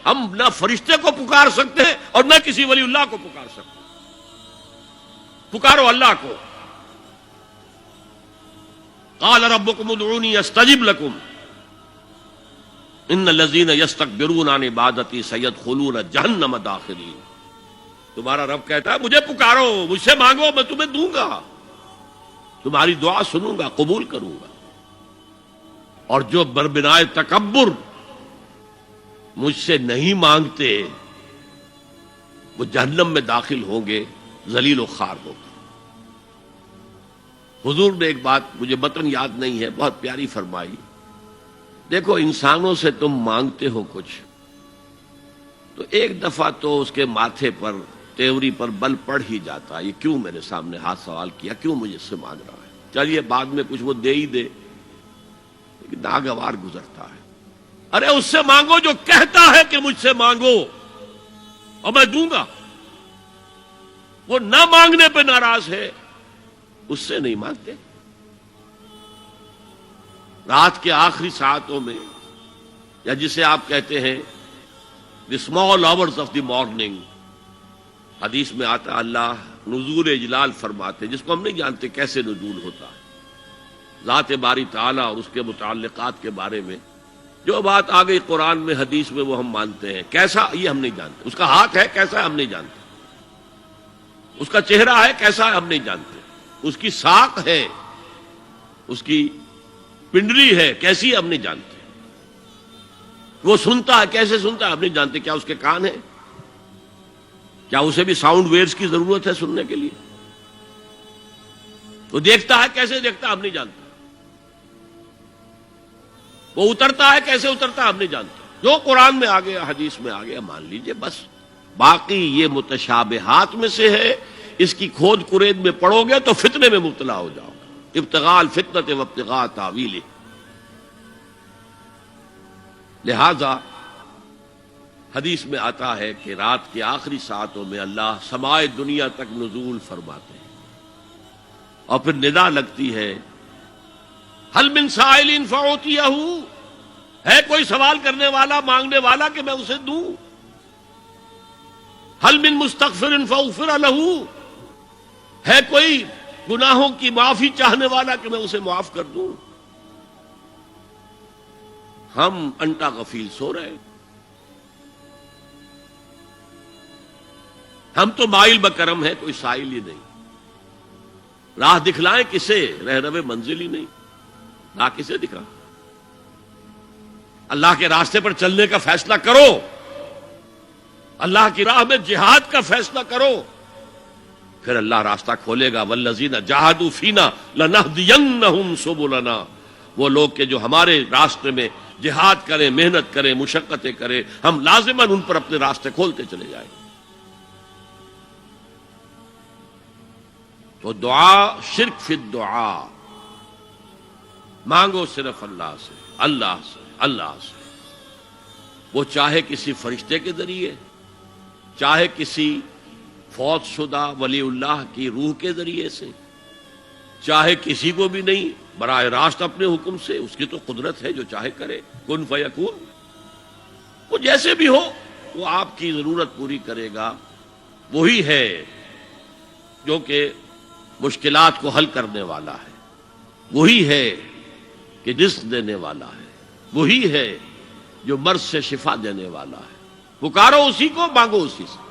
ہم نہ فرشتے کو پکار سکتے ہیں اور نہ کسی ولی اللہ کو پکار سکتے ہیں. پکارو اللہ کو. قال ربکم ادعونی استجب لکم ان الذین یستکبرون عن عبادتی سیدخلون جہنم داخرین. تمہارا رب کہتا ہے مجھے پکارو، مجھ سے مانگو، میں تمہیں دوں گا، تمہاری دعا سنوں گا، قبول کروں گا. اور جو بربنائے تکبر مجھ سے نہیں مانگتے وہ جہنم میں داخل ہوں گے، ذلیل و خوار ہوں گے. حضور نے ایک بات مجھے متن یاد نہیں ہے، بہت پیاری فرمائی. دیکھو انسانوں سے تم مانگتے ہو کچھ تو ایک دفعہ تو اس کے ماتھے پر تیوری پر بل پڑ ہی جاتا ہے، یہ کیوں میرے سامنے ہاتھ سوال کیا، کیوں مجھے اس سے مانگ رہا ہے. چلیے بعد میں کچھ وہ دے ہی دے، لیکن ناگوار گزرتا ہے. ارے اس سے مانگو جو کہتا ہے کہ مجھ سے مانگو اور میں دوں گا. وہ نہ مانگنے پہ ناراض ہے، اس سے نہیں مانگتے. رات کے آخری ساعتوں میں، یا جسے آپ کہتے ہیں the small hours of the morning, حدیث میں آتا اللہ نزول اجلال فرماتے، جس کو ہم نہیں جانتے کیسے نزول ہوتا ہے، ذات باری تعالیٰ اور اس کے متعلقات کے بارے میں جو بات آ گئی قرآن میں حدیث میں وہ ہم مانتے ہیں. کیسا یہ ہم نہیں جانتے. اس کا ہاتھ ہے کیسا ہے ہم نہیں جانتے. اس کا چہرہ ہے کیسا ہے ہم نہیں جانتے. اس کی ساق ہے، اس کی پنڈلی ہے کیسی ہے ہم نہیں جانتے. وہ سنتا ہے کیسے سنتا ہے ہم نہیں جانتے. کیا اس کے کان ہیں؟ کیا اسے بھی ساؤنڈ ویوز کی ضرورت ہے سننے کے لیے؟ وہ دیکھتا ہے کیسے دیکھتا ہے ہم نہیں جانتے. وہ اترتا ہے کیسے اترتا ہے ہم نہیں جانتے. جو قرآن میں آ گیا حدیث میں آ گیا مان لیجئے بس. باقی یہ متشابہات میں سے ہے، اس کی کھود کرید میں پڑو گے تو فتنے میں مبتلا ہو جاؤ گے. ابتغاء الفتنۃ وابتغاء تاویلہ. لہذا حدیث میں آتا ہے کہ رات کے آخری ساعتوں میں اللہ سمائے دنیا تک نزول فرماتے ہیں اور پھر ندا لگتی ہے حل من سائل فاعطیہ، ہے کوئی سوال کرنے والا مانگنے والا کہ میں اسے دوں. حل من مستغفر فاغفر لہ، ہے کوئی گناہوں کی معافی چاہنے والا کہ میں اسے معاف کر دوں. ہم انٹا غفیل سو رہے ہیں. ہم تو مائل بکرم ہے، کوئی سائل ہی نہیں. راہ دکھلائیں کسے، رہنما منزل ہی نہیں. راہ کسے دکھا؟ اللہ کے راستے پر چلنے کا فیصلہ کرو، اللہ کی راہ میں جہاد کا فیصلہ کرو، پھر اللہ راستہ کھولے گا. والذین جاہدوا فینا لنہدینہم سبلنا. وہ لوگ کہ جو ہمارے راستے میں جہاد کریں، محنت کریں، مشقتیں کریں، ہم لازماً ان پر اپنے راستے کھولتے چلے جائیں. تو دعا شرک فی الدعا. مانگو صرف اللہ سے، اللہ سے، اللہ سے. وہ چاہے کسی فرشتے کے ذریعے، چاہے کسی فوت شدہ ولی اللہ کی روح کے ذریعے سے، چاہے کسی کو بھی نہیں، براہ راست اپنے حکم سے. اس کی تو قدرت ہے، جو چاہے کرے. کن فیکون. وہ جیسے بھی ہو وہ آپ کی ضرورت پوری کرے گا. وہی ہے جو کہ مشکلات کو حل کرنے والا ہے، وہی ہے کہ رزق دینے والا ہے، وہی ہے جو مرض سے شفا دینے والا ہے. پکارو اسی کو، مانگو اسی سے.